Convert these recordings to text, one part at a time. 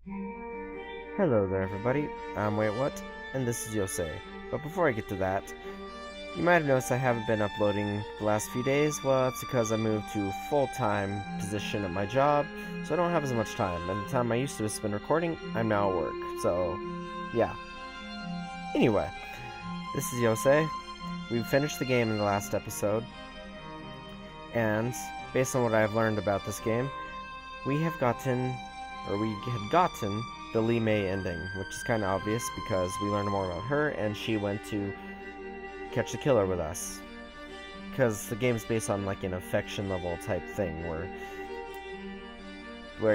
Hello there everybody, I'm WaitWhat, and this is Yousei. But before I get to that, you might have noticed I haven't been uploading the last few days. Well, it's because I moved to a full-time position at my job, so I don't have as much time. And the time I used to spend recording, I'm now at work, so yeah. Anyway, this is Yousei. We finished the game in the last episode, and based on what I've learned about this game, we had gotten the Lee Mei ending, which is kind of obvious because we learned more about her and she went to catch the killer with us. Because the game's based on like an affection level type thing where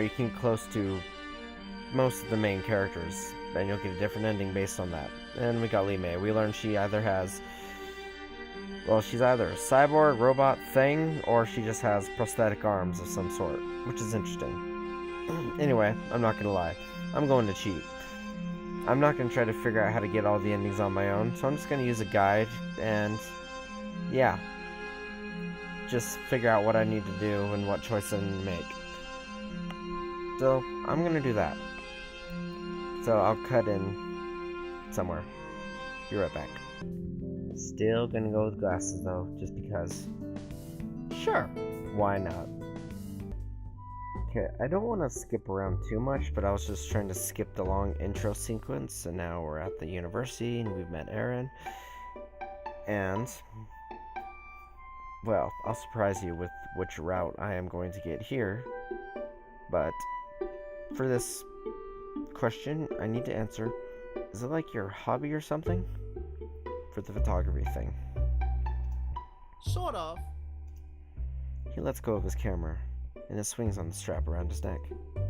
you can get close to most of the main characters and you'll get a different ending based on that. And we got Lee Mei. We learned she either has, well, she's either a cyborg robot thing or she just has prosthetic arms of some sort, which is interesting. Anyway, I'm not gonna lie. I'm going to cheat. I'm not going to try to figure out how to get all the endings on my own, so I'm just going to use a guide and, yeah, just figure out what I need to do and what choice I need to make. So, I'm going to do that. So, I'll cut in somewhere. Be right back. Still going to go with glasses, though, just because. Sure, why not? Okay, I don't want to skip around too much, but I was just trying to skip the long intro sequence, and now we're at the university, and we've met Aaron, and, well, I'll surprise you with which route I am going to get here, but for this question, I need to answer, is it like your hobby or something? For the photography thing. Sort of. He lets go of his camera, and it swings on the strap around his neck.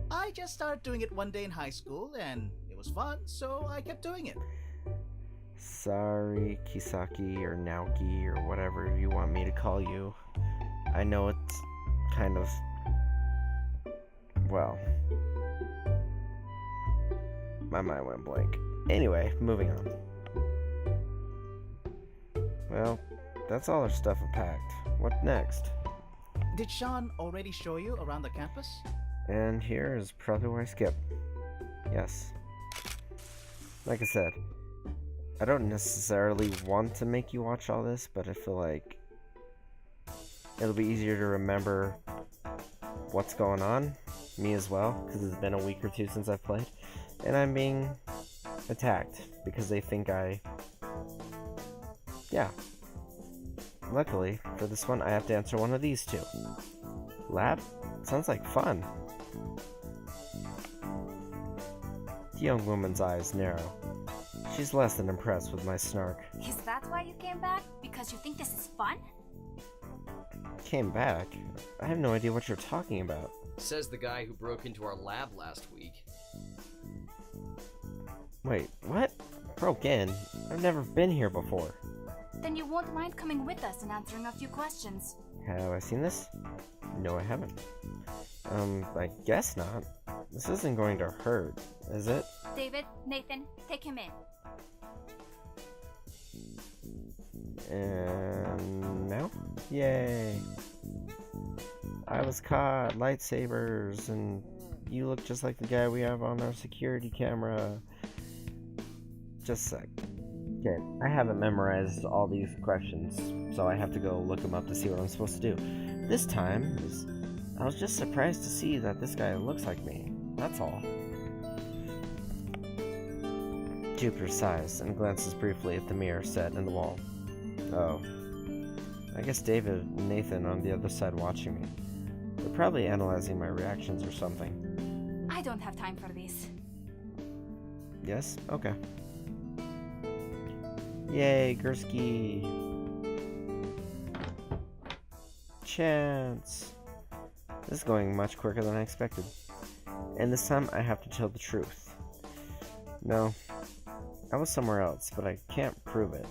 I just started doing it one day in high school, and it was fun, so I kept doing it. Sorry, Kisaki or Naoki or whatever you want me to call you. I know it's kind of, well, my mind went blank. Anyway, moving on. Well, that's all our stuff unpacked. What next? Did Sean already show you around the campus? And here is probably where I skip. Yes. Like I said, I don't necessarily want to make you watch all this, but I feel like it'll be easier to remember what's going on. Me as well, because it's been a week or two since I've played. And I'm being attacked because they think yeah. Luckily, for this one, I have to answer one of these two. Lab? Sounds like fun. The young woman's eyes narrow. She's less than impressed with my snark. Is that why you came back? Because you think this is fun? Came back? I have no idea what you're talking about. Says the guy who broke into our lab last week. Wait, what? Broke in? I've never been here before. Then you won't mind coming with us and answering a few questions. Have I seen this? No, I haven't. I guess not. This isn't going to hurt, is it? David, Nathan, take him in. And now? Yay! I was caught, lightsabers, and you look just like the guy we have on our security camera. Just a sec. Okay, I haven't memorized all these questions, so I have to go look them up to see what I'm supposed to do. This time, I was just surprised to see that this guy looks like me. That's all. Jupiter sighs and glances briefly at the mirror set in the wall. Oh. I guess David and Nathan are on the other side watching me. They're probably analyzing my reactions or something. I don't have time for this. Yes? Okay. Yay, Gursky! Chance! This is going much quicker than I expected. And this time I have to tell the truth. No, I was somewhere else, but I can't prove it.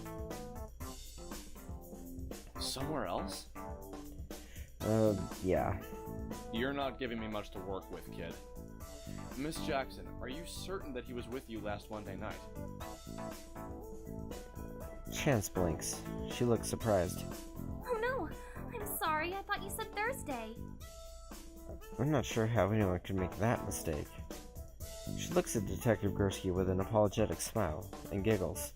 Somewhere else? Yeah. You're not giving me much to work with, kid. Miss Jackson, are you certain that he was with you last Monday night? Chance blinks. She looks surprised. Oh no! I'm sorry, I thought you said Thursday. I'm not sure how anyone could make that mistake. She looks at Detective Gursky with an apologetic smile and giggles.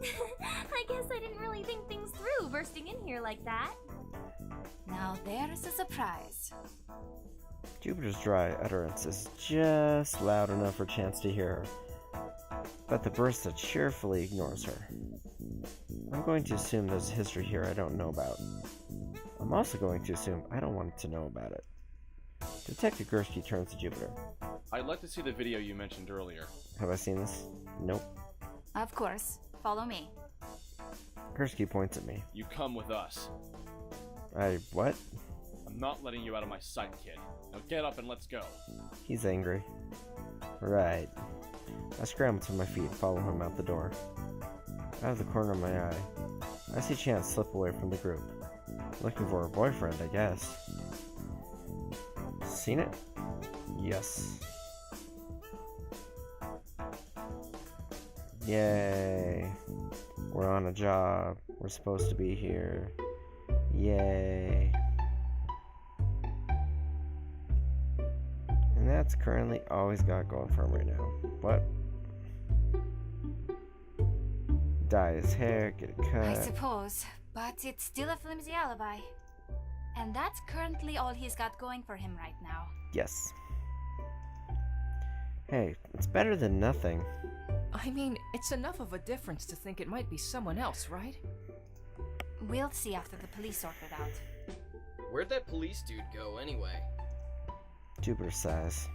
I guess I didn't really think things through bursting in here like that. Now there's a surprise. Jupiter's dry utterance is just loud enough for Chance to hear her, but the Barista cheerfully ignores her. I'm going to assume there's a history here I don't know about. I'm also going to assume I don't want to know about it. Detective Gursky turns to Jupiter. I'd like to see the video you mentioned earlier. Have I seen this? Nope. Of course. Follow me. Gursky points at me. You come with us. What? I'm not letting you out of my sight, kid. Now get up and let's go. He's angry. Right. I scramble to my feet and follow him out the door. Out of the corner of my eye, I see Chance slip away from the group. Looking for her boyfriend, I guess. Seen it? Yes. Yay. We're on a job. We're supposed to be here. Yay. And that's currently all he's got going for him right now. What? Dye his hair, get a cut. I suppose, but it's still a flimsy alibi. And that's currently all he's got going for him right now. Yes. Hey, it's better than nothing. I mean, it's enough of a difference to think it might be someone else, right? We'll see after the police sort it out. Where'd that police dude go anyway? Jupiter sighs.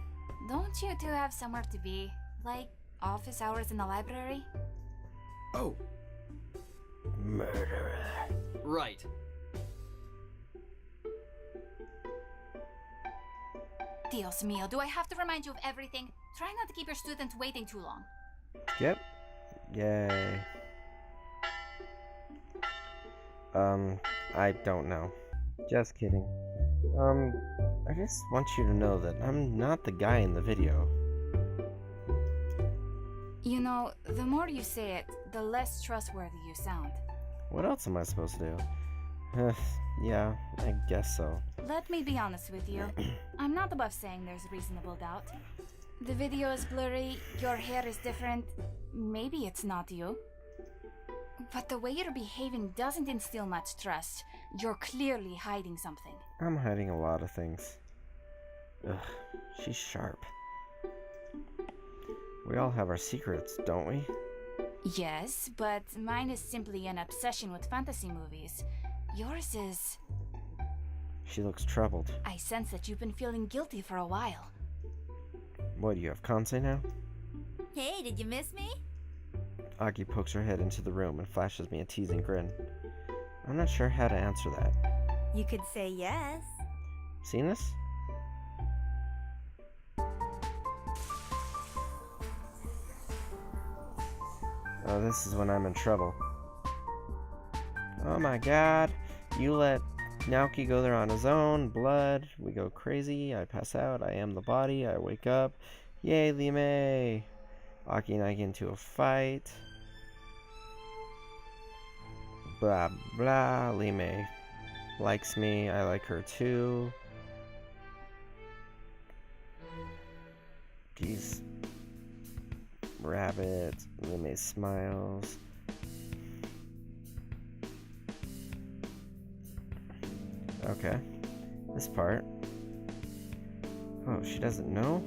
Don't you two have somewhere to be? Like office hours in the library? Oh, Murderer. right. Dios mío, do I have to remind you of everything? Try not to keep your students waiting too long. Yep. Yay. I don't know. Just kidding. I just want you to know that I'm not the guy in the video. You know, the more you say it, the less trustworthy you sound. What else am I supposed to do? Yeah, I guess so. Let me be honest with you. I'm not above saying there's reasonable doubt. The video is blurry, your hair is different. Maybe it's not you. But the way you're behaving doesn't instill much trust. You're clearly hiding something. I'm hiding a lot of things. Ugh, she's sharp. We all have our secrets, don't we? Yes, but mine is simply an obsession with fantasy movies. Yours is... She looks troubled. I sense that you've been feeling guilty for a while. What, do you have Kansei now? Hey, did you miss me? Aki pokes her head into the room and flashes me a teasing grin. I'm not sure how to answer that. You could say yes. Seen this? Oh, this is when I'm in trouble. Oh my god. You let Naoki go there on his own. Blood. We go crazy. I pass out. I am the body. I wake up. Yay, Lime! Aki and I get into a fight. Blah blah. Lime likes me. I like her too. These rabbits. Lime smiles. Okay. This part. Oh, she doesn't know?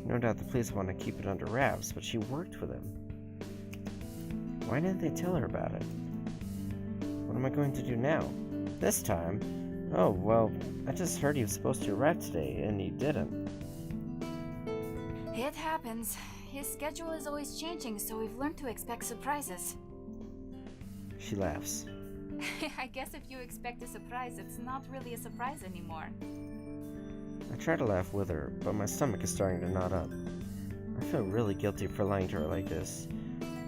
No doubt the police want to keep it under wraps, but she worked with him. Why didn't they tell her about it? What am I going to do now? This time? Oh, well, I just heard he was supposed to arrive today, and he didn't. It happens. His schedule is always changing, so we've learned to expect surprises. She laughs. I guess if you expect a surprise, it's not really a surprise anymore. I try to laugh with her, but my stomach is starting to knot up. I feel really guilty for lying to her like this.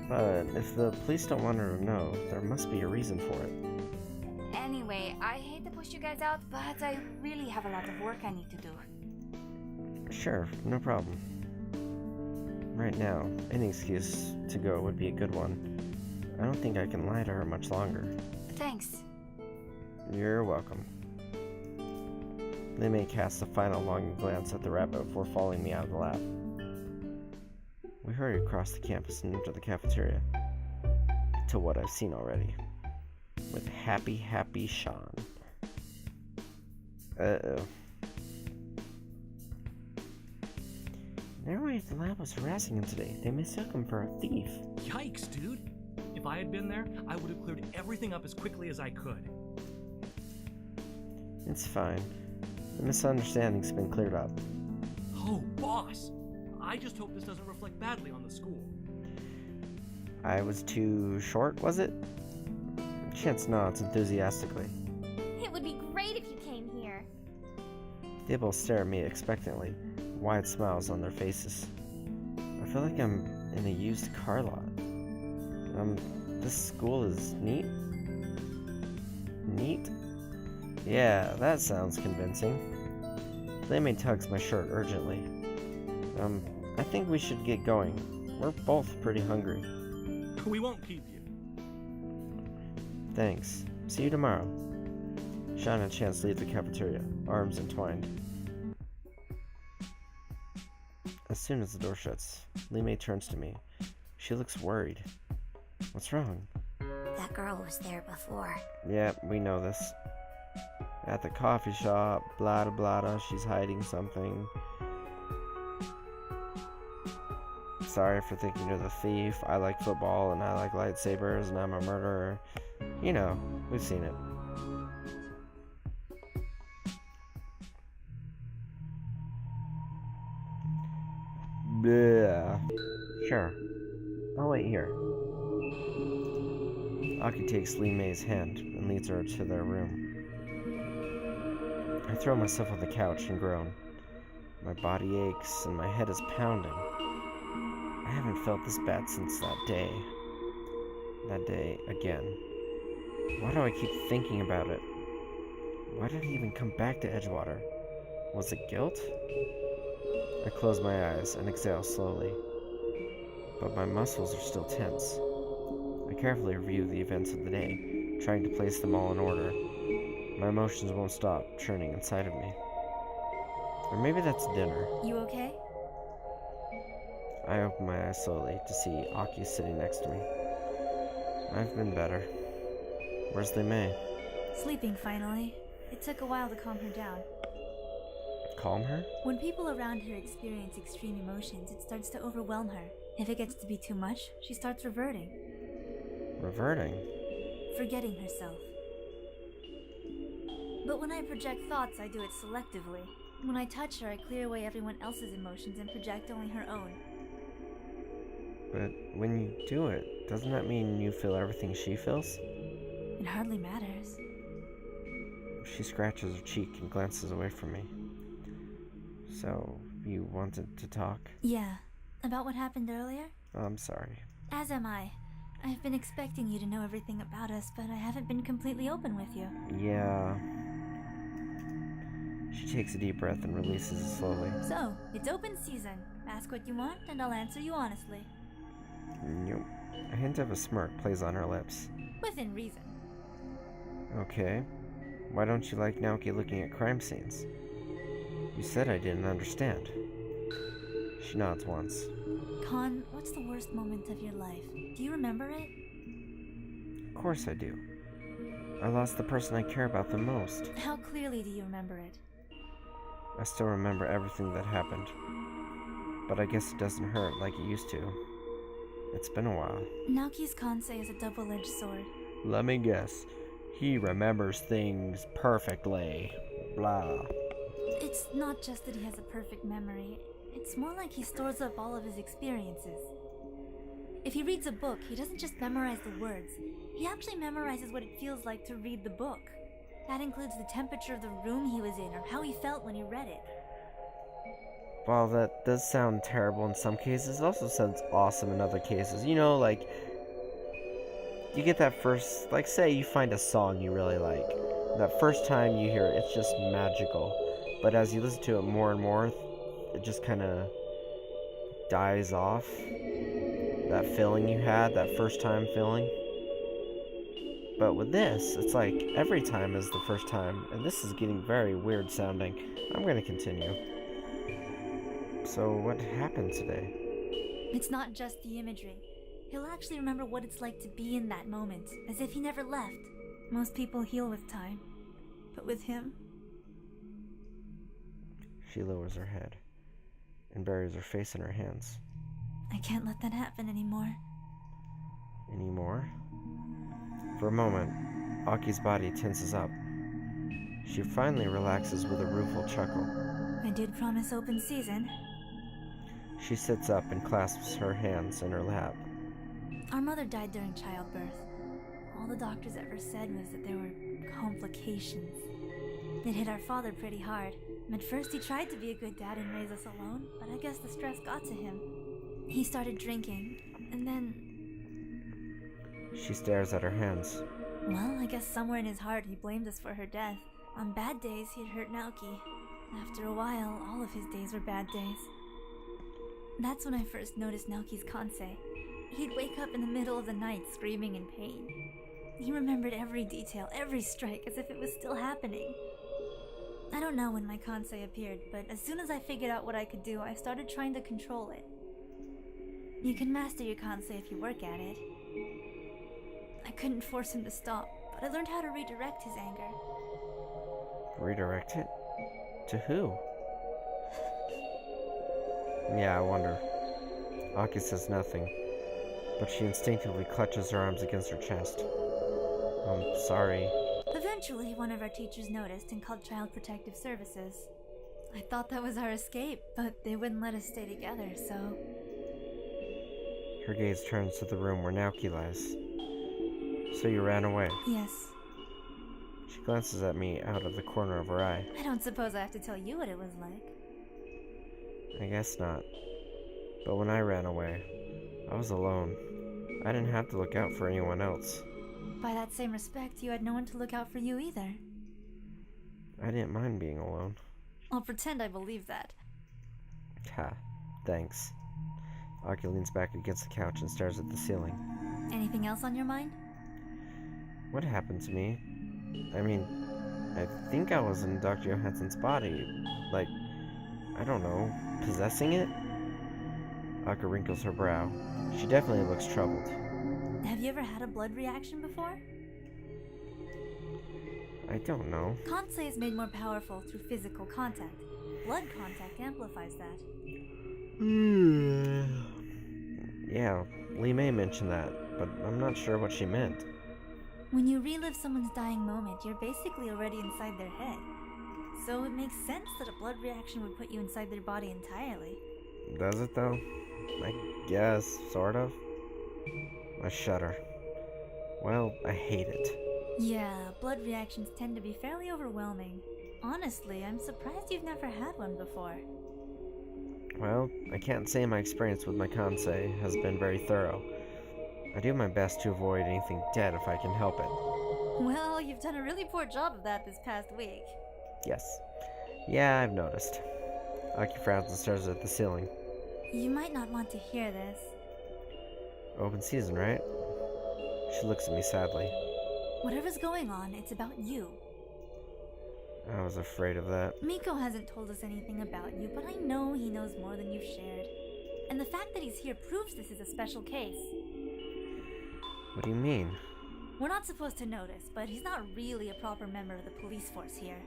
But if the police don't want her to know, there must be a reason for it. Anyway, I hate to push you guys out, but I really have a lot of work I need to do. Sure, no problem. Right now, any excuse to go would be a good one. I don't think I can lie to her much longer. Thanks. You're welcome. They may cast a final longing glance at the rabbit before following me out of the lab. We hurry across the campus and enter the cafeteria. To what I've seen already. With happy Sean. Uh-oh. Never mind if the lab was harassing him today. They mistook him for a thief. Yikes, dude. If I had been there, I would have cleared everything up as quickly as I could. It's fine. The misunderstanding's been cleared up. Oh, boss! I just hope this doesn't reflect badly on the school. I was too short, was it? Chance nods enthusiastically. It would be great if you came here. They both stare at me expectantly, wide smiles on their faces. I feel like I'm in a used car lot. This school is neat? Neat? Yeah, that sounds convincing. Lemay tugs my shirt urgently. I think we should get going. We're both pretty hungry. We won't keep you. Thanks. See you tomorrow. Sean and Chance leave the cafeteria, arms entwined. As soon as the door shuts, Lemay turns to me. She looks worried. What's wrong? That girl was there before. Yeah, we know this. At the coffee shop, blah blah blah, she's hiding something. Sorry for thinking you're the thief. I like football and I like lightsabers and I'm a murderer. You know, we've seen it. Yeah. Sure. I'll wait here. Aki takes Lee-May's hand and leads her to their room. I throw myself on the couch and groan. My body aches and my head is pounding. I haven't felt this bad since that day. That day again. Why do I keep thinking about it? Why did he even come back to Edgewater? Was it guilt? I close my eyes and exhale slowly. But my muscles are still tense. I carefully review the events of the day, trying to place them all in order. My emotions won't stop churning inside of me. Or maybe that's dinner. You okay? I open my eyes slowly to see Aki sitting next to me. I've been better. Where's Lee-May? Sleeping finally. It took a while to calm her down. Calm her? When people around her experience extreme emotions, it starts to overwhelm her. If it gets to be too much, she starts reverting. Reverting? Forgetting herself. But when I project thoughts, I do it selectively. When I touch her, I clear away everyone else's emotions and project only her own. But when you do it, doesn't that mean you feel everything she feels? It hardly matters. She scratches her cheek and glances away from me. So, you wanted to talk? Yeah. About what happened earlier? I'm sorry. As am I. I've been expecting you to know everything about us, but I haven't been completely open with you. Yeah. She takes a deep breath and releases it slowly. So, it's open season. Ask what you want, and I'll answer you honestly. Nope. A hint of a smirk plays on her lips. Within reason. Okay. Why don't you like Naoki looking at crime scenes? You said I didn't understand. She nods once. Con, what's the worst moment of your life? Do you remember it? Of course I do. I lost the person I care about the most. How clearly do you remember it? I still remember everything that happened. But I guess it doesn't hurt like it used to. It's been a while. Naoki's kansei is a double-edged sword. Let me guess. He remembers things perfectly. Blah. It's not just that he has a perfect memory. It's more like he stores up all of his experiences. If he reads a book, he doesn't just memorize the words. He actually memorizes what it feels like to read the book. That includes the temperature of the room he was in or how he felt when he read it. While that does sound terrible in some cases, it also sounds awesome in other cases. You know, like, you get that first, like, say you find a song you really like. That first time you hear it, it's just magical. But as you listen to it more and more, it just kind of dies off. That feeling you had, that first time feeling. But with this, it's like every time is the first time, and this is getting very weird sounding. I'm gonna continue. So, what happened today? It's not just the imagery. He'll actually remember what it's like to be in that moment, as if he never left. Most people heal with time, but with him... She lowers her head and buries her face in her hands. I can't let that happen anymore. Anymore? For a moment, Aki's body tenses up. She finally relaxes with a rueful chuckle. I did promise open season. She sits up and clasps her hands in her lap. Our mother died during childbirth. All the doctors ever said was that there were complications. It hit our father pretty hard. At first he tried to be a good dad and raise us alone, but I guess the stress got to him. He started drinking, and then... She stares at her hands. Well, I guess somewhere in his heart he blamed us for her death. On bad days, he'd hurt Naoki. After a while, all of his days were bad days. That's when I first noticed Naoki's kansei. He'd wake up in the middle of the night screaming in pain. He remembered every detail, every strike, as if it was still happening. I don't know when my kansei appeared, but as soon as I figured out what I could do, I started trying to control it. You can master your kansei if you work at it. I couldn't force him to stop, but I learned how to redirect his anger. Redirect it? To who? Yeah, I wonder. Aki says nothing, but she instinctively clutches her arms against her chest. I'm sorry. Eventually, one of our teachers noticed and called Child Protective Services. I thought that was our escape, but they wouldn't let us stay together, so... Her gaze turns to the room where Naoki lies. So you ran away? Yes. She glances at me out of the corner of her eye. I don't suppose I have to tell you what it was like. I guess not. But when I ran away, I was alone. I didn't have to look out for anyone else. By that same respect, you had no one to look out for you either. I didn't mind being alone. I'll pretend I believe that. Ha, thanks. Aki leans back against the couch and stares at the ceiling. Anything else on your mind? What happened to me? I mean, I think I was in Dr. Johansson's body. Like, I don't know, possessing it? Aka wrinkles her brow. She definitely looks troubled. Have you ever had a blood reaction before? I don't know. Kansei is made more powerful through physical contact. Blood contact amplifies that. Yeah, Lee May mentioned that, but I'm not sure what she meant. When you relive someone's dying moment, you're basically already inside their head. So it makes sense that a blood reaction would put you inside their body entirely. Does it though? I guess, sort of. I shudder. Well, I hate it. Yeah, blood reactions tend to be fairly overwhelming. Honestly, I'm surprised you've never had one before. Well, I can't say my experience with my kansei has been very thorough. I do my best to avoid anything dead if I can help it. Well, you've done a really poor job of that this past week. Yes. Yeah, I've noticed. Aki frowns and stares at the ceiling. You might not want to hear this. Open season, right? She looks at me sadly. Whatever's going on, it's about you. I was afraid of that. Miko hasn't told us anything about you, but I know he knows more than you've shared. And the fact that he's here proves this is a special case. What do you mean? We're not supposed to notice, but he's not really a proper member of the police force here.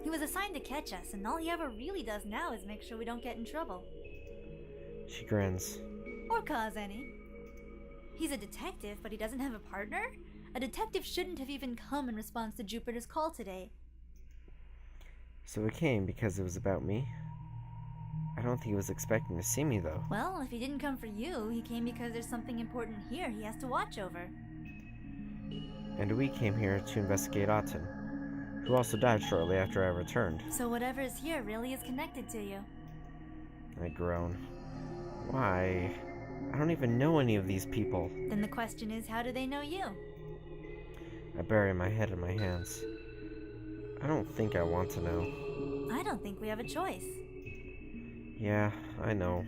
He was assigned to catch us, and all he ever really does now is make sure we don't get in trouble. She grins. Or cause any. He's a detective, but he doesn't have a partner? A detective shouldn't have even come in response to Jupiter's call today. So he came because it was about me? I don't think he was expecting to see me, though. Well, if he didn't come for you, he came because there's something important here he has to watch over. And we came here to investigate Aten, who also died shortly after I returned. So whatever is here really is connected to you. I groan. Why? I don't even know any of these people. Then the question is, how do they know you? I bury my head in my hands. I don't think I want to know. I don't think we have a choice. Yeah, I know.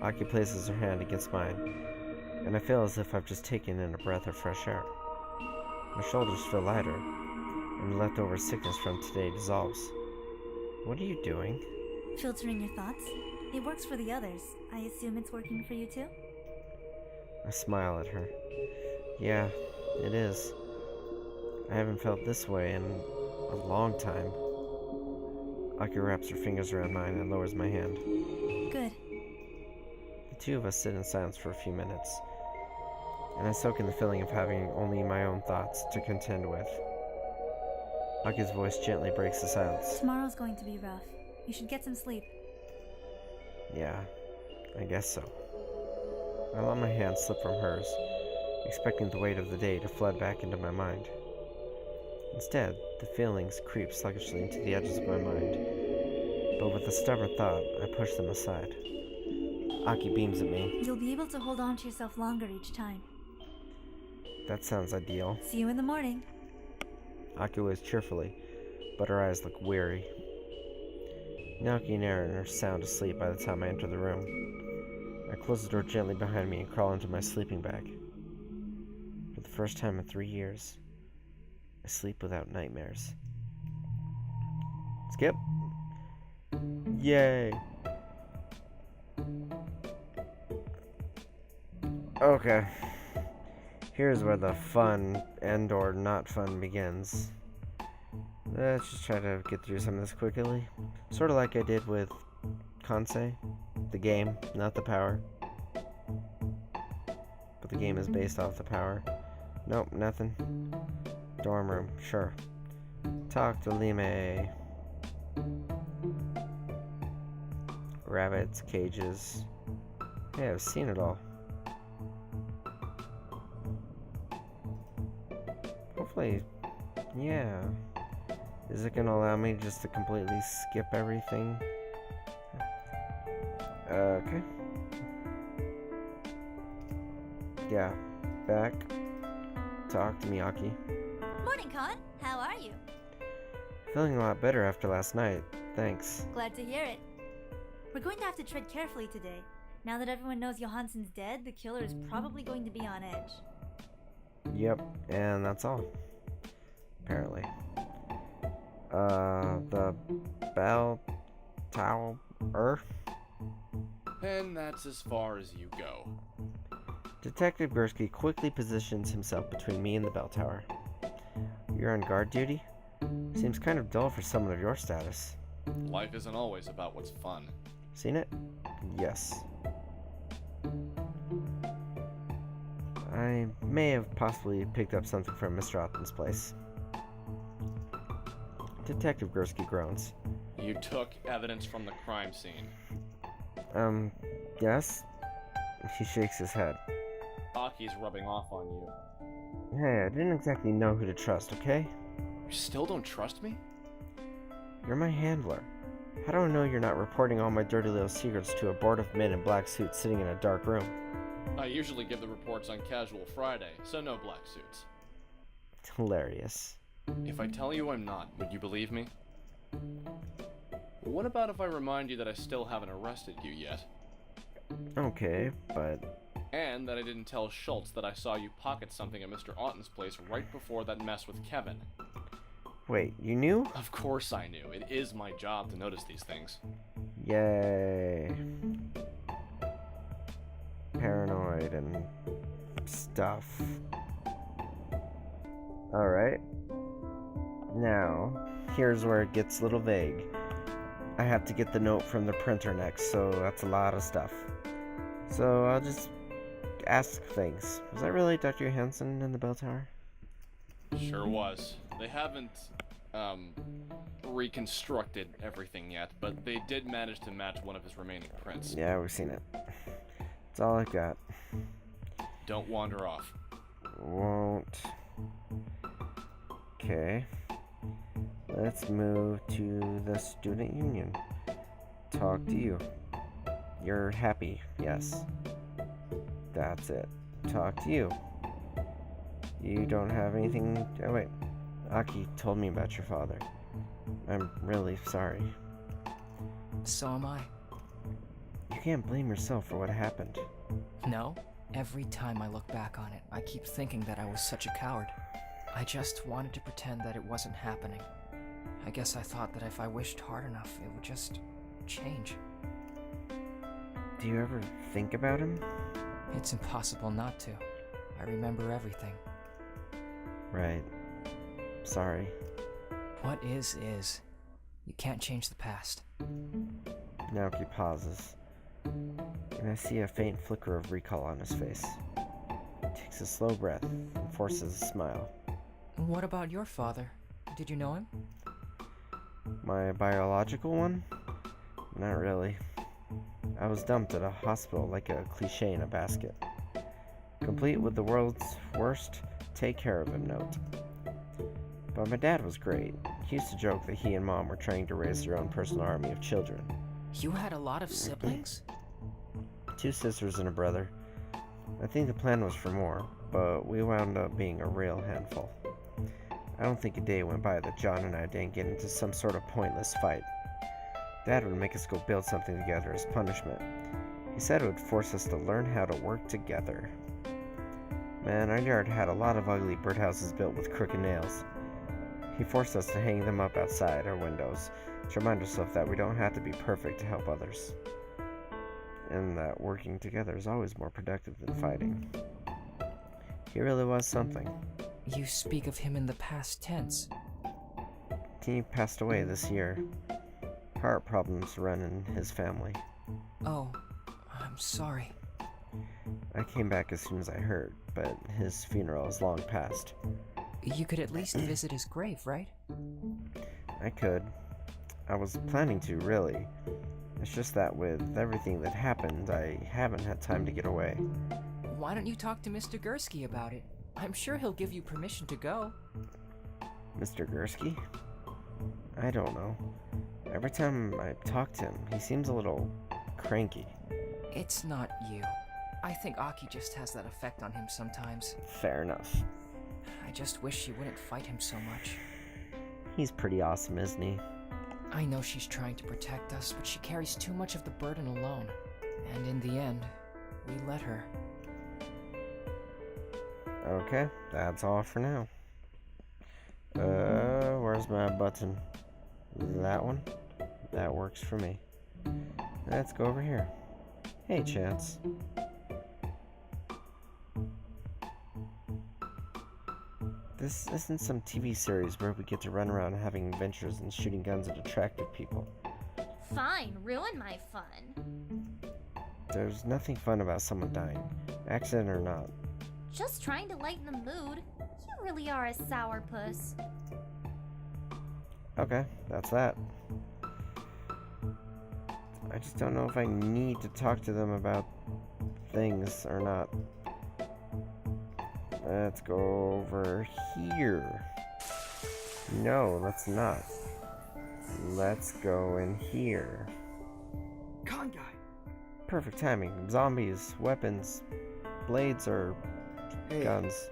Aki places her hand against mine, and I feel as if I've just taken in a breath of fresh air. My shoulders feel lighter, and the leftover sickness from today dissolves. What are you doing? Filtering your thoughts? It works for the others. I assume it's working for you too? I smile at her. Yeah, it is. I haven't felt this way in a long time. Aki wraps her fingers around mine and lowers my hand. Good. The two of us sit in silence for a few minutes, and I soak in the feeling of having only my own thoughts to contend with. Aki's voice gently breaks the silence. Tomorrow's going to be rough. You should get some sleep. Yeah, I guess so. I let my hand slip from hers, expecting the weight of the day to flood back into my mind. Instead, the feelings creep sluggishly into the edges of my mind, but with a stubborn thought, I push them aside. Aki beams at me. You'll be able to hold on to yourself longer each time. That sounds ideal. See you in the morning. Aki waves cheerfully, but her eyes look weary. Naoki and Aaron are sound asleep by the time I enter the room. I close the door gently behind me and crawl into my sleeping bag. For the first time in 3 years, I sleep without nightmares. Skip. Yay. Okay. Here's where the fun and or not fun begins. Let's just try to get through some of this quickly. Sort of like I did with Kansei. The game, not the power. But the game is based off the power. Nope, nothing. Dorm room, sure. Talk to Lime. Rabbits, cages. Hey, I've seen it all. Hopefully, yeah. Is it gonna allow me just to completely skip everything? Okay. Yeah, back. Talk to Miyaki. Morning, Con. How are you? Feeling a lot better after last night. Thanks. Glad to hear it. We're going to have to tread carefully today. Now that everyone knows Johansen's dead, the killer is probably going to be on edge. Yep, and that's all. Apparently. The bell tower. And that's as far as you go. Detective Gursky quickly positions himself between me and the bell tower. You're on guard duty? Seems kind of dull for someone of your status. Life isn't always about what's fun. Seen it? Yes. I may have possibly picked up something from Mr. Otten's place. Detective Gursky groans. You took evidence from the crime scene. Yes? He shakes his head. Aki's rubbing off on you. Hey, I didn't exactly know who to trust, okay? You still don't trust me? You're my handler. How do I know you're not reporting all my dirty little secrets to a board of men in black suits sitting in a dark room? I usually give the reports on Casual Friday, so no black suits. Hilarious. If I tell you I'm not, would you believe me? What about if I remind you that I still haven't arrested you yet? Okay, but... And that I didn't tell Schultz that I saw you pocket something at Mr. Otten's place right before that mess with Kevin. Wait, you knew? Of course I knew. It is my job to notice these things. Yay. Paranoid and stuff. Alright. Now, here's where it gets a little vague. I have to get the note from the printer next, so that's a lot of stuff. So I'll just ask things. Was that really Dr. Johansen in the bell tower? Sure was. They haven't, reconstructed everything yet, but they did manage to match one of his remaining prints. Yeah, we've seen it. That's all I've got. Don't wander off. Won't. Okay. Let's move to the student union. Talk to you. You're happy, yes. That's it. Talk to you. You don't have anything... Oh, wait. Aki told me about your father. I'm really sorry. So am I. You can't blame yourself for what happened. No? Every time I look back on it, I keep thinking that I was such a coward. I just wanted to pretend that it wasn't happening. I guess I thought that if I wished hard enough, it would just change. Do you ever think about him? It's impossible not to. I remember everything. Right. Sorry. What is. You can't change the past. Naoki pauses, and I see a faint flicker of recall on his face. He takes a slow breath and forces a smile. What about your father? Did you know him? My biological one? Not really. I was dumped at a hospital like a cliche in a basket, complete with the world's worst take care of him note. But my dad was great. He used to joke that he and mom were trying to raise their own personal army of children. You had a lot of siblings? 2 sisters and a brother. I think the plan was for more, but we wound up being a real handful. I don't think a day went by that John and I didn't get into some sort of pointless fight. Dad would make us go build something together as punishment. He said it would force us to learn how to work together. Man, our yard had a lot of ugly birdhouses built with crooked nails. He forced us to hang them up outside our windows to remind ourselves that we don't have to be perfect to help others, and that working together is always more productive than fighting. He really was something. You speak of him in the past tense. He passed away this year. Heart problems run in his family. Oh, I'm sorry. I came back as soon as I heard, but his funeral is long past. You could at least visit his grave, right? I could. I was planning to, really. It's just that with everything that happened, I haven't had time to get away. Why don't you talk to Mr. Gursky about it? I'm sure he'll give you permission to go. Mr. Gursky? I don't know. Every time I talk to him, he seems a little cranky. It's not you. I think Aki just has that effect on him sometimes. Fair enough. I just wish she wouldn't fight him so much. He's pretty awesome, isn't he? I know she's trying to protect us, but she carries too much of the burden alone. And in the end, we let her. Okay, that's all for now. Where's my button? That one? That works for me. Let's go over here. Hey, Chance. This isn't some TV series where we get to run around having adventures and shooting guns at attractive people. Fine, ruin my fun. There's nothing fun about someone dying, accident or not. Just trying to lighten the mood. You really are a sourpuss. Okay, that's that. I just don't know if I need to talk to them about things or not. Let's go over here. No, let's not. Let's go in here. Con guy. Perfect timing. Zombies, weapons, blades, or guns.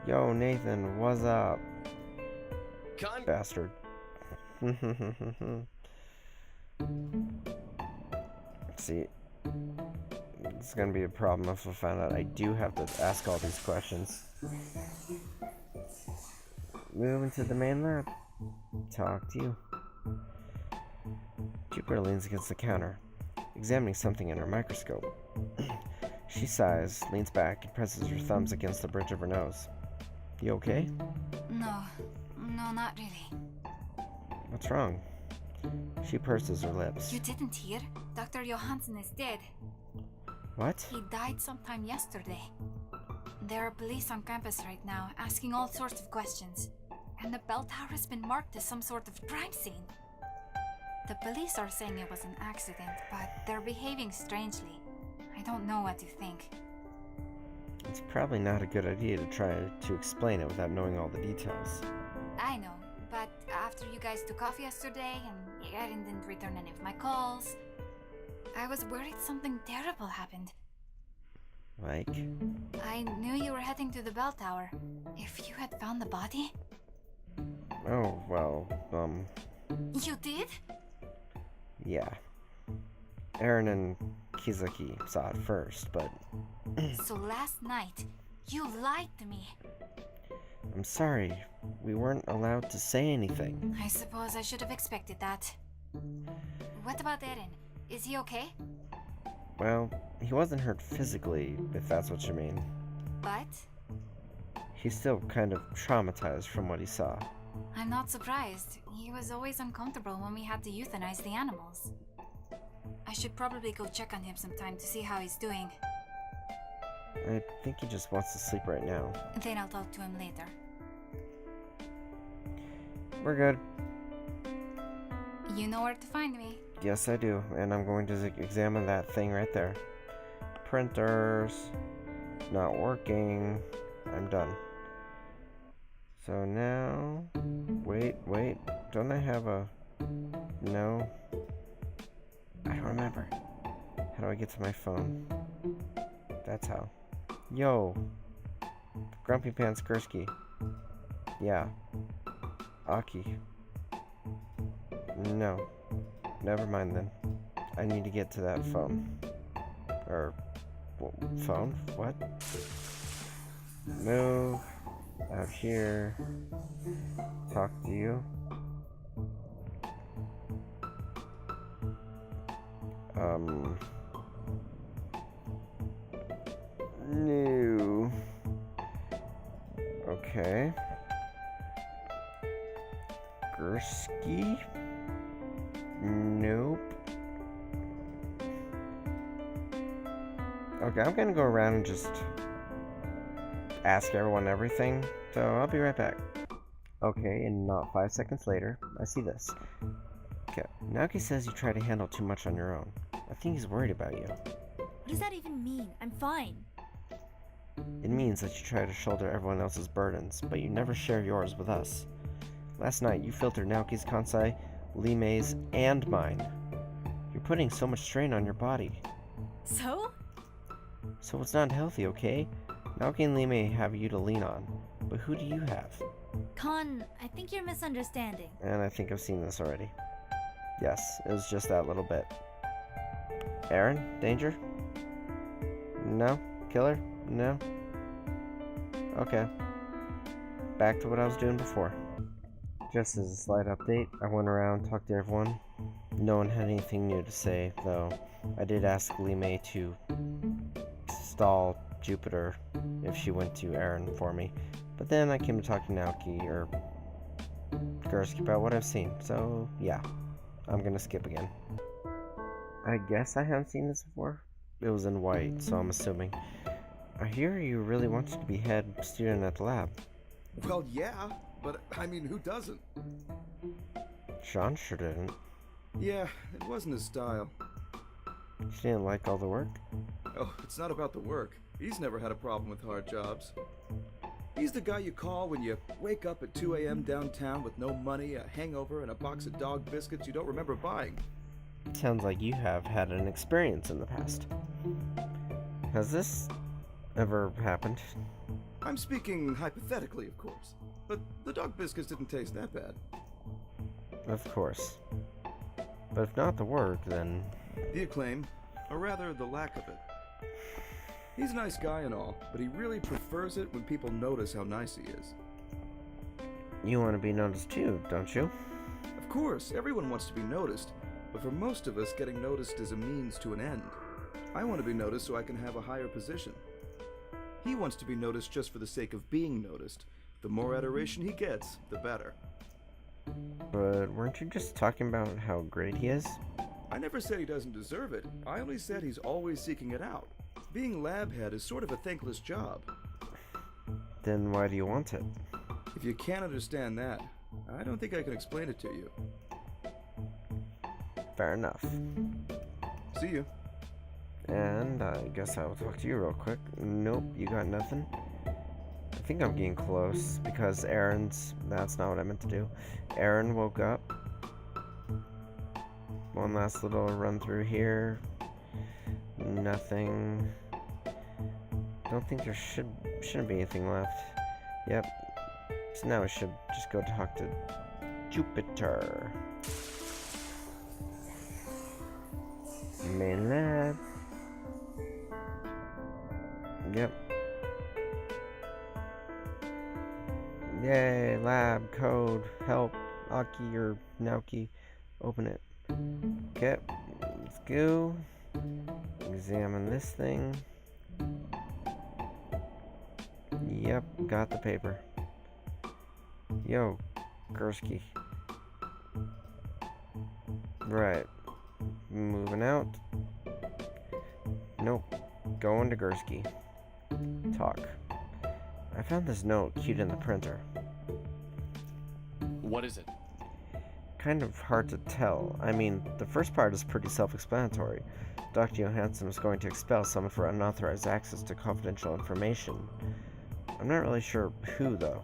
Yo, Nathan, what's up? Con. Bastard. See, it's gonna be a problem if I find out I do have to ask all these questions. Moving to the main lab. Talk to you. Jupiter leans against the counter, examining something in her microscope. She sighs, leans back, and presses her thumbs against the bridge of her nose. You okay? No, not really. What's wrong? She purses her lips. You didn't hear? Dr. Johansson is dead. What? He died sometime yesterday. There are police on campus right now, asking all sorts of questions. And the bell tower has been marked as some sort of crime scene. The police are saying it was an accident, but they're behaving strangely. I don't know what to think. It's probably not a good idea to try to explain it without knowing all the details. I know, but after you guys took off yesterday and Erin didn't return any of my calls, I was worried something terrible happened. Like? I knew you were heading to the bell tower. If you had found the body? Oh, well, You did? yeah. Aaron and Kizaki saw it first, but... So last night, You lied to me. I'm sorry. We weren't allowed to say anything. I suppose I should have expected that. What about Eren? Is he okay? Well, he wasn't hurt physically, if that's what you mean. But He's still kind of traumatized from what he saw. I'm not surprised. He was always uncomfortable when we had to euthanize the animals. I should probably go check on him sometime to see how he's doing. I think he just wants to sleep right now. Then I'll talk to him later. We're good. You know where to find me. Yes, I do, and I'm going to examine that thing right there. Printers. Not working. I'm done. So now... Wait. Don't I have a... No. I don't remember. How do I get to my phone? That's how. Yo! Grumpy Pants Gursky. Yeah. Aki. No. Never mind then. I need to get to that phone. Or... phone? What? Move. Out here. Talk to you. No. Okay. Gursky? Nope. Okay, I'm gonna go around and just ask everyone everything, so I'll be right back. Okay, and not 5 seconds later, I see this. Okay, Naoki says you try to handle too much on your own. I think he's worried about you. What does that even mean? I'm fine. It means that you try to shoulder everyone else's burdens, but you never share yours with us. Last night, you filtered Naoki's kansai, Limei's, and mine. You're putting so much strain on your body. So? So it's not healthy, okay? Naoki and Limei have you to lean on, but who do you have? Con, I think you're misunderstanding. And I think I've seen this already. Yes, it was just that little bit. Eren? Danger? No? Killer? No? Okay. Back to what I was doing before. Just as a slight update, I went around, talked to everyone. No one had anything new to say, though I did ask Limei to stall Jupiter if she went to Eren for me. But then I came to talk to Naoki, or Gursky, about what I've seen, so yeah, I'm gonna skip again. I guess I haven't seen this before. It was in white, so I'm assuming. I hear you really wanted to be head student at the lab. Well, yeah, but I mean, who doesn't? Sean sure didn't. Yeah, it wasn't his style. She didn't like all the work? Oh, it's not about the work. He's never had a problem with hard jobs. He's the guy you call when you wake up at 2 a.m. downtown with no money, a hangover, and a box of dog biscuits you don't remember buying. Sounds like you have had an experience in the past. Has this ever happened? I'm speaking hypothetically, of course. But the dog biscuits didn't taste that bad. Of course. But if not the work, then... The acclaim, or rather the lack of it. He's a nice guy and all, but he really prefers it when people notice how nice he is. You want to be noticed too, don't you? Of course, everyone wants to be noticed, but for most of us, getting noticed is a means to an end. I want to be noticed so I can have a higher position. He wants to be noticed just for the sake of being noticed. The more adoration he gets, the better. But weren't you just talking about how great he is? I never said he doesn't deserve it. I only said he's always seeking it out. Being lab head is sort of a thankless job. Then why do you want it? If you can't understand that, I don't think I can explain it to you. Fair enough. See you. And I guess I will talk to you real quick. Nope, you got nothing. I think I'm getting close because that's not what I meant to do. Eren woke up. One last little run through here. Nothing. Don't think there shouldn't be anything left. Yep. So now I should just go talk to Jupiter. Main lab. Yep. lab, code, help, Aki or Naoki. Open it. Okay, let's go. Examine this thing. Yep, got the paper. Yo, Gursky. Right. Moving out. Nope. Going to Gursky. Talk. I found this note queued in the printer. What is it? Kind of hard to tell. I mean, the first part is pretty self-explanatory. Dr. Johansson was going to expel someone for unauthorized access to confidential information. I'm not really sure who, though.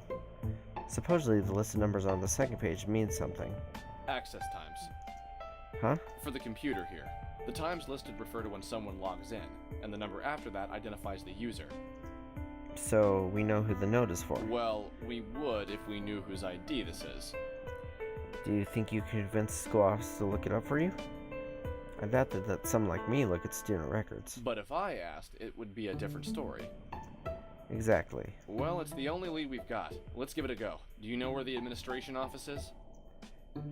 Supposedly, the list of numbers on the second page means something. Access times. Huh? For the computer here. The times listed refer to when someone logs in, and the number after that identifies the user. So, we know who the note is for. Well, we would if we knew whose ID this is. Do you think you could convince the school office to look it up for you? I doubt that someone like me look at student records. But if I asked, it would be a different story. Exactly. Well, it's the only lead we've got. Let's give it a go. Do you know where the administration office is?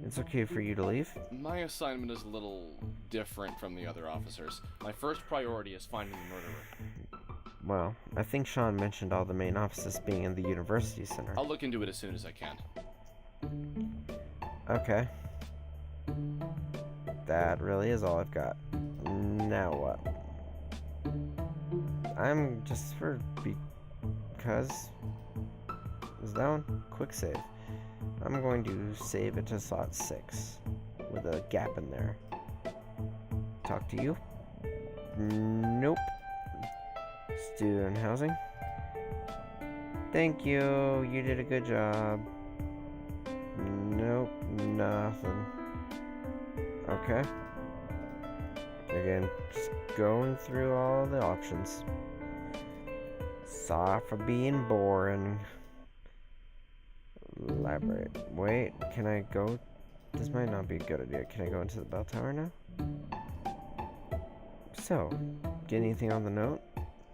It's okay for you to leave? My assignment is a little different from the other officers. My first priority is finding the murderer. Well, I think Sean mentioned all the main offices being in the university center. I'll look into it as soon as I can. Okay. That really is all I've got. Now what? I'm just because... Is that one? Quick save. I'm going to save it to slot 6 with a gap in there. Talk to you? Nope. Student housing. Thank you. You did a good job. Nope. Nothing. Okay. Again, just going through all the options. Sorry for being boring. Library. Wait, can I go? This might not be a good idea. Can I go into the bell tower now? So, get anything on the note?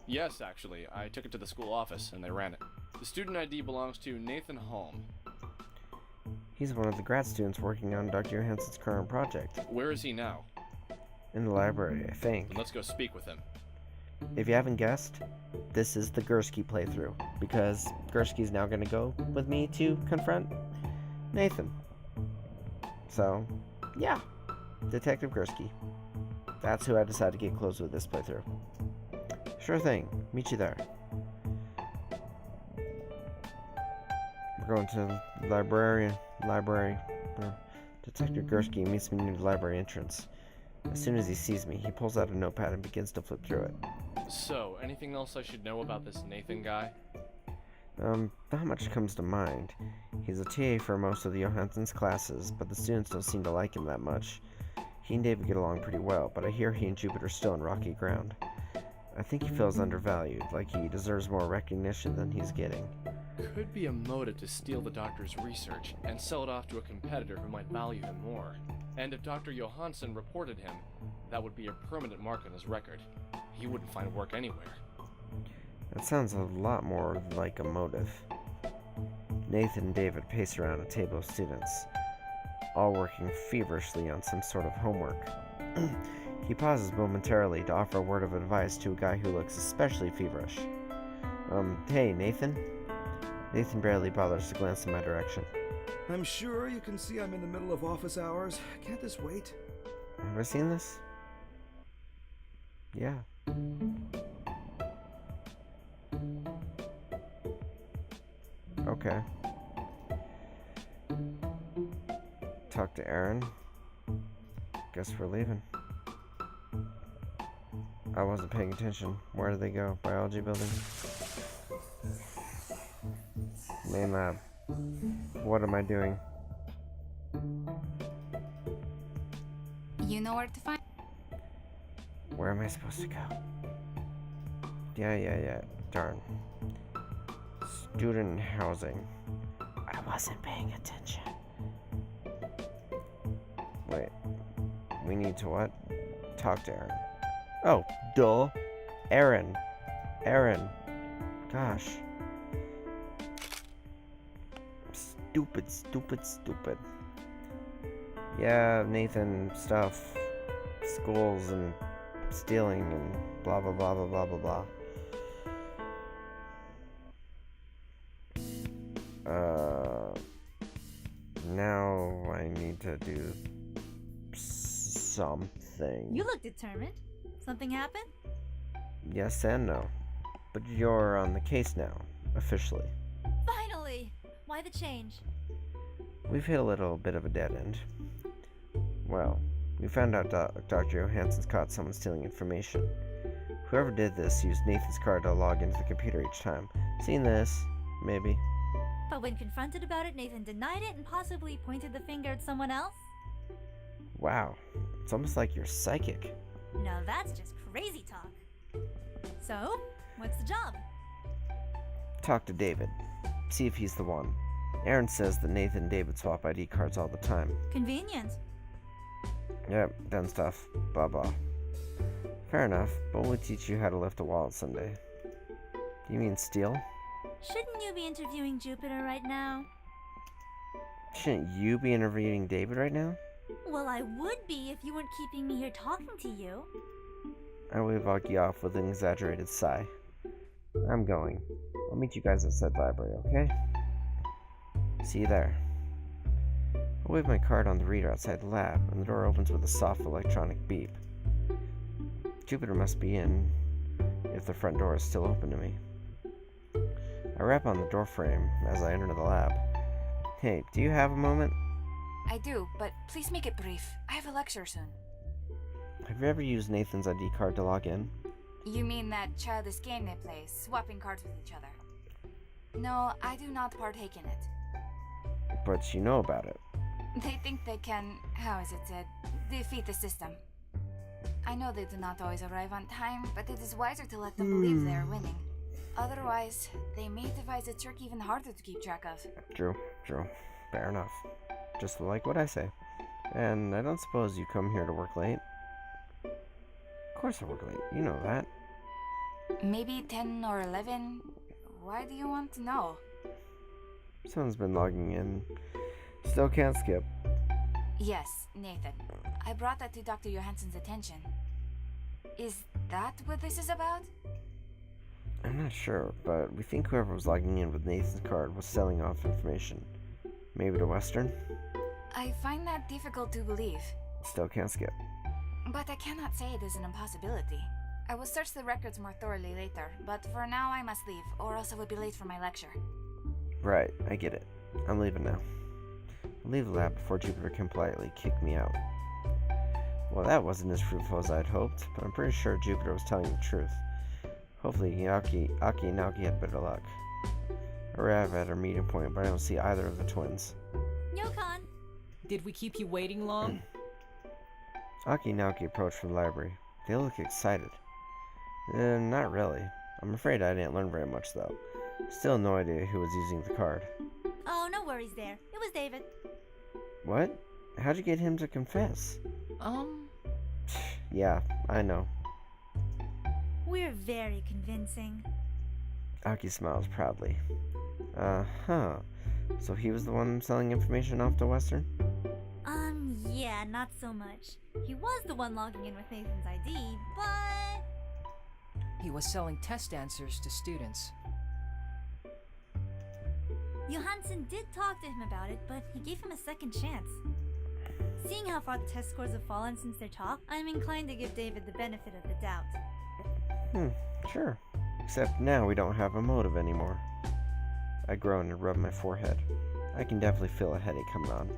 Yes, actually. I took it to the school office, and they ran it. The student ID belongs to Nathan Holm. He's one of the grad students working on Dr. Johansson's current project. Where is he now? In the library, I think. Then let's go speak with him. If you haven't guessed, this is the Gursky playthrough, because Gursky's now going to go with me to confront Nathan. So, yeah, Detective Gursky. That's who I decided to get close with this playthrough. Sure thing, meet you there. We're going to the library. Detective Gursky meets me near the library entrance. As soon as he sees me, he pulls out a notepad and begins to flip through it. So, anything else I should know about this Nathan guy? Not much comes to mind. He's a TA for most of the Johansson's classes, but the students don't seem to like him that much. He and David get along pretty well, but I hear he and Jupiter are still on rocky ground. I think he feels undervalued, like he deserves more recognition than he's getting. Could be a motive to steal the doctor's research and sell it off to a competitor who might value him more. And if Dr. Johansson reported him, that would be a permanent mark on his record. He wouldn't find work anywhere. That sounds a lot more like a motive. Nathan and David pace around a table of students, all working feverishly on some sort of homework. He pauses momentarily to offer a word of advice to a guy who looks especially feverish. Hey, Nathan? Nathan barely bothers to glance in my direction. I'm sure you can see I'm in the middle of office hours. Can't this wait? Have I seen this? Yeah. Okay. Talk to Aaron. Guess we're leaving. I wasn't paying attention. Where did they go? Biology building? Main lab. What am I doing? You know where to find. Where am I supposed to go? Yeah. Darn. Student housing. I wasn't paying attention. Wait. We need to what? Talk to Aaron. Oh, duh. Aaron. Gosh. Stupid, stupid, stupid. Yeah, Nathan, stuff, schools, and stealing, and blah blah blah blah blah blah blah. Now I need to do something. You look determined. Something happened? Yes and no. But you're on the case now, officially. Finally! Why the change? We've hit a little bit of a dead end. Well, we found out Dr. Johansson's caught someone stealing information. Whoever did this used Nathan's card to log into the computer each time. Seen this? Maybe. But when confronted about it, Nathan denied it and possibly pointed the finger at someone else? Wow, it's almost like you're psychic. Now that's just crazy talk. So, what's the job? Talk to David. See if he's the one. Aaron says that Nathan and David swap ID cards all the time. Convenient. Yep, done stuff. Blah blah. Fair enough, but we'll teach you how to lift a wallet someday. You mean steal? Shouldn't you be interviewing Jupiter right now? Shouldn't you be interviewing David right now? Well, I would be if you weren't keeping me here talking to you. I wave Aki off with an exaggerated sigh. I'm going. I'll meet you guys at said library, okay? See you there. I wave my card on the reader outside the lab, and the door opens with a soft electronic beep. Jupiter must be in, if the front door is still open to me. I rap on the door frame as I enter the lab. Hey, do you have a moment? I do, but please make it brief. I have a lecture soon. Have you ever used Nathan's ID card to log in? You mean that childish game they play, swapping cards with each other? No, I do not partake in it. But you know about it. They think they can, how is it said, defeat the system. I know they do not always arrive on time, but it is wiser to let them believe they are winning. Otherwise, they may devise a trick even harder to keep track of. True. Fair enough. Just like what I say. And I don't suppose you come here to work late? Of course I work late, you know that. Maybe 10 or 11? Why do you want to know? Someone's been logging in. Still can't skip. Yes, Nathan. I brought that to Dr. Johansson's attention. Is that what this is about? I'm not sure, but we think whoever was logging in with Nathan's card was selling off information. Maybe to Western? I find that difficult to believe. Still can't skip. But I cannot say it is an impossibility. I will search the records more thoroughly later, but for now I must leave, or else I would be late for my lecture. Right, I get it. I'm leaving now. I'll leave the lab before Jupiter can politely kick me out. Well, that wasn't as fruitful as I'd hoped, but I'm pretty sure Jupiter was telling the truth. Hopefully, Aki and Naoki had better luck. I arrive at our meeting point, but I don't see either of the twins. Yokon! Did we keep you waiting long? Aki and Naoki approach from the library. They look excited. Not really. I'm afraid I didn't learn very much, though. Still no idea who was using the card. Oh, no worries there. It was David. What? How'd you get him to confess? Yeah, I know. We're very convincing. Aki smiles proudly. Uh-huh. So he was the one selling information off to Western? Yeah, not so much. He was the one logging in with Nathan's ID, but... He was selling test answers to students. Johansson did talk to him about it, but he gave him a second chance. Seeing how far the test scores have fallen since their talk, I'm inclined to give David the benefit of the doubt. Sure. Except now we don't have a motive anymore. I groan and rub my forehead. I can definitely feel a headache coming on.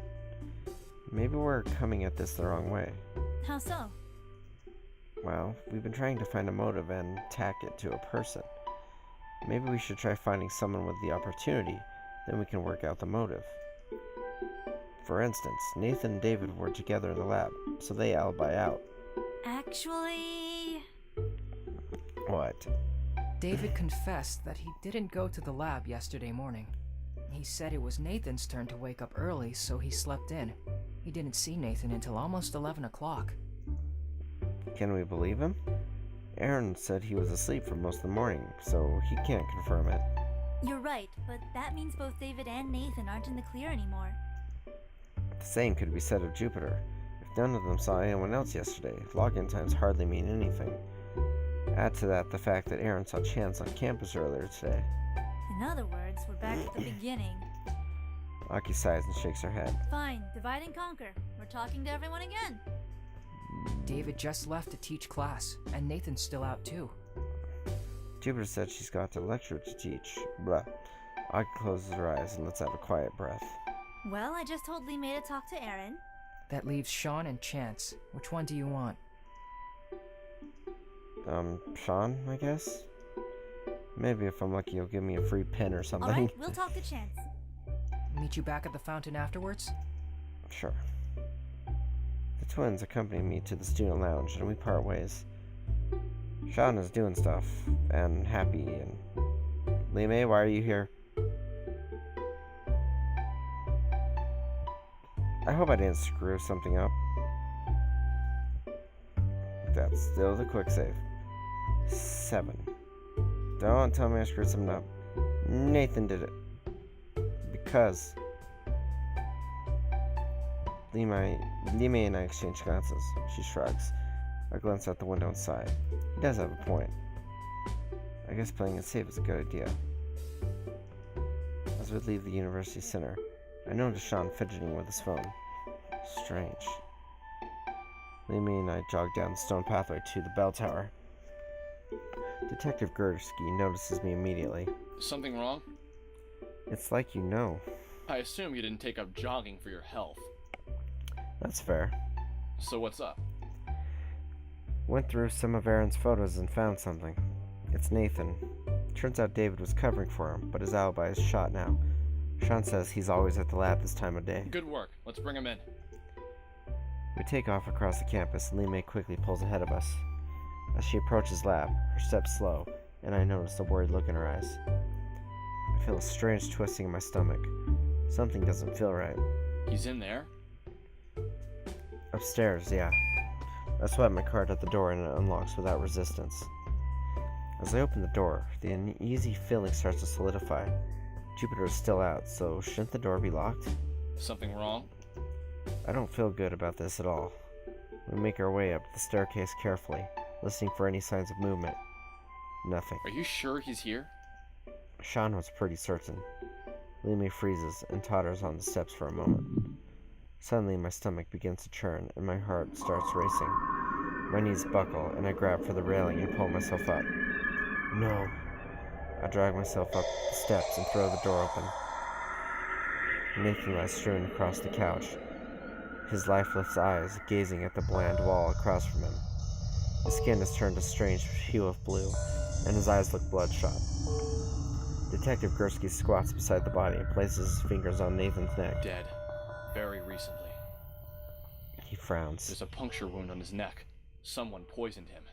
Maybe we're coming at this the wrong way. How so? Well, we've been trying to find a motive and tack it to a person. Maybe we should try finding someone with the opportunity, then we can work out the motive. For instance, Nathan and David were together in the lab, so they alibi out. Actually... What? David confessed that he didn't go to the lab yesterday morning. He said it was Nathan's turn to wake up early, so he slept in. He didn't see Nathan until almost 11 o'clock. Can we believe him? Aaron said he was asleep for most of the morning, so he can't confirm it. You're right, but that means both David and Nathan aren't in the clear anymore. The same could be said of Jupiter. If none of them saw anyone else yesterday, login times hardly mean anything. Add to that the fact that Aaron saw Chance on campus earlier today. In other words, we're back at the beginning. Aki sighs and shakes her head. Fine, divide and conquer. We're talking to everyone again. David just left to teach class, and Nathan's still out too. Jupiter said she's got a lecture to teach. Blah. Aki closes her eyes and lets out a quiet breath. Well, I just told Lee May to talk to Aaron. That leaves Sean and Chance. Which one do you want? Sean, I guess? Maybe if I'm lucky, you'll give me a free pen or something. Alright, we'll talk to Chance. Meet you back at the fountain afterwards? Sure. The twins accompany me to the student lounge, and we part ways. Sean is doing stuff, and happy, and... Lee May, why are you here? I hope I didn't screw something up. That's still the quick save. 7. Don't tell me I screwed something up. Nathan did it. Because Lee May and I exchange glances. She shrugs. I glance out the window and sigh. He does have a point. I guess playing it safe is a good idea. As we leave the university center, I notice Sean fidgeting with his phone. Strange. Lee May and I jog down the stone pathway to the bell tower. Detective Gursky notices me immediately. Something wrong? It's like you know. I assume you didn't take up jogging for your health. That's fair. So what's up? Went through some of Aaron's photos and found something. It's Nathan. Turns out David was covering for him, but his alibi is shot now. Sean says he's always at the lab this time of day. Good work. Let's bring him in. We take off across the campus, and Lee May quickly pulls ahead of us. As she approaches lab, her steps slow, and I notice a worried look in her eyes. I feel a strange twisting in my stomach. Something doesn't feel right. He's in there? Upstairs, yeah. I swipe my card at the door and it unlocks without resistance. As I open the door, the uneasy feeling starts to solidify. Jupiter is still out, so shouldn't the door be locked? Something wrong? I don't feel good about this at all. We make our way up the staircase carefully, listening for any signs of movement. Nothing. Are you sure he's here? Sean was pretty certain. Lee May freezes and totters on the steps for a moment. Suddenly my stomach begins to churn and my heart starts racing. My knees buckle and I grab for the railing and pull myself up. No. I drag myself up the steps and throw the door open. Nathan lies strewn across the couch, his lifeless eyes gazing at the bland wall across from him. His skin has turned a strange hue of blue, and his eyes look bloodshot. Detective Gursky squats beside the body and places his fingers on Nathan's neck. Dead. Very recently. He frowns. There's a puncture wound on his neck. Someone poisoned him.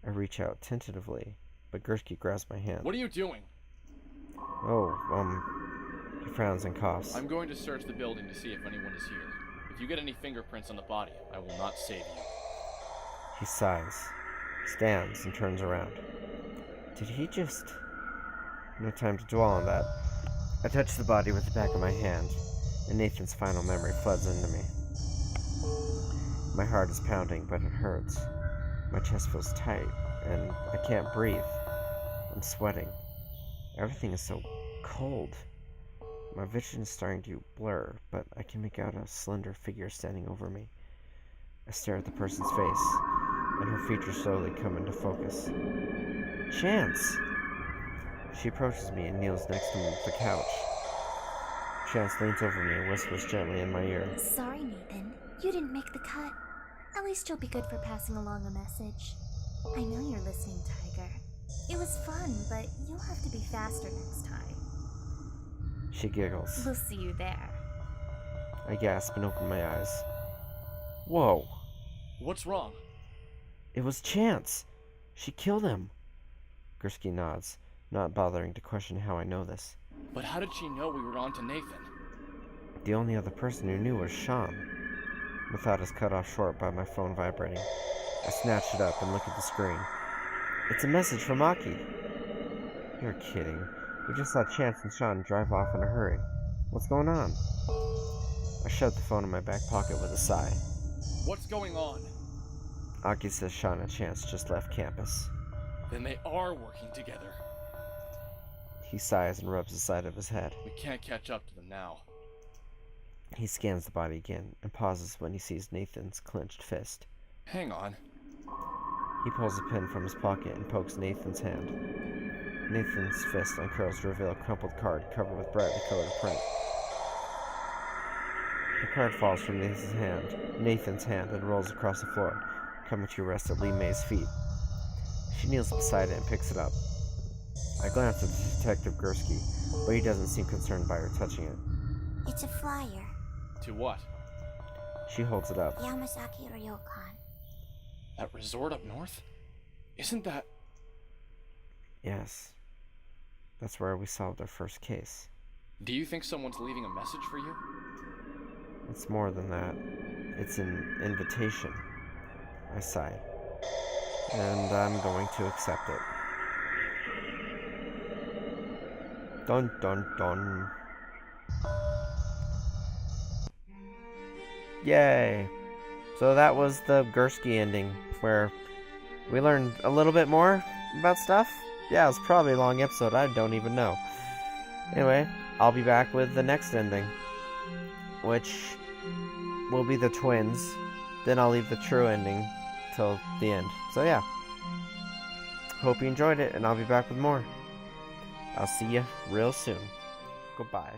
I reach out tentatively, but Gursky grabs my hand. What are you doing? Oh, he frowns and coughs. I'm going to search the building to see if anyone is here. If you get any fingerprints on the body, I will not save you. He sighs, stands, and turns around. Did he just... No time to dwell on that. I touch the body with the back of my hand, and Nathan's final memory floods into me. My heart is pounding, but it hurts. My chest feels tight, and I can't breathe. I'm sweating. Everything is so cold. My vision is starting to blur, but I can make out a slender figure standing over me. I stare at the person's face, and her features slowly come into focus. Chance! She approaches me and kneels next to me on the couch. Chance leans over me and whispers gently in my ear. Sorry, Nathan. You didn't make the cut. At least you'll be good for passing along a message. I know you're listening, Tiger. It was fun, but you'll have to be faster next time. She giggles. We'll see you there. I gasp and open my eyes. Whoa! What's wrong? It was Chance! She killed him! Gursky nods, not bothering to question how I know this. But how did she know we were on to Nathan? The only other person who knew was Sean. My thought is cut off short by my phone vibrating. I snatch it up and look at the screen. It's a message from Aki. You're kidding. We just saw Chance and Sean drive off in a hurry. What's going on? I shoved the phone in my back pocket with a sigh. What's going on? Aki says Sean and Chance just left campus. Then they are working together. He sighs and rubs the side of his head. We can't catch up to them now. He scans the body again and pauses when he sees Nathan's clenched fist. Hang on. He pulls a pin from his pocket and pokes Nathan's hand. Nathan's fist uncurls to reveal a crumpled card covered with brightly colored print. The card falls from Nathan's hand and rolls across the floor, coming to rest at Lee May's feet. She kneels beside it and picks it up. I glance at Detective Gursky, but he doesn't seem concerned by her touching it. It's a flyer. To what? She holds it up. Yamasaki Ryokan. That resort up north? Isn't that... Yes. That's where we solved our first case. Do you think someone's leaving a message for you? It's more than that. It's an invitation. I sighed. And I'm going to accept it. Dun dun dun. Yay! So that was the Gursky ending, where we learned a little bit more about stuff. Yeah, it was probably a long episode, I don't even know. Anyway, I'll be back with the next ending, which will be the twins. Then I'll leave the true ending till the end. So yeah, hope you enjoyed it, and I'll be back with more. I'll see you real soon. Goodbye.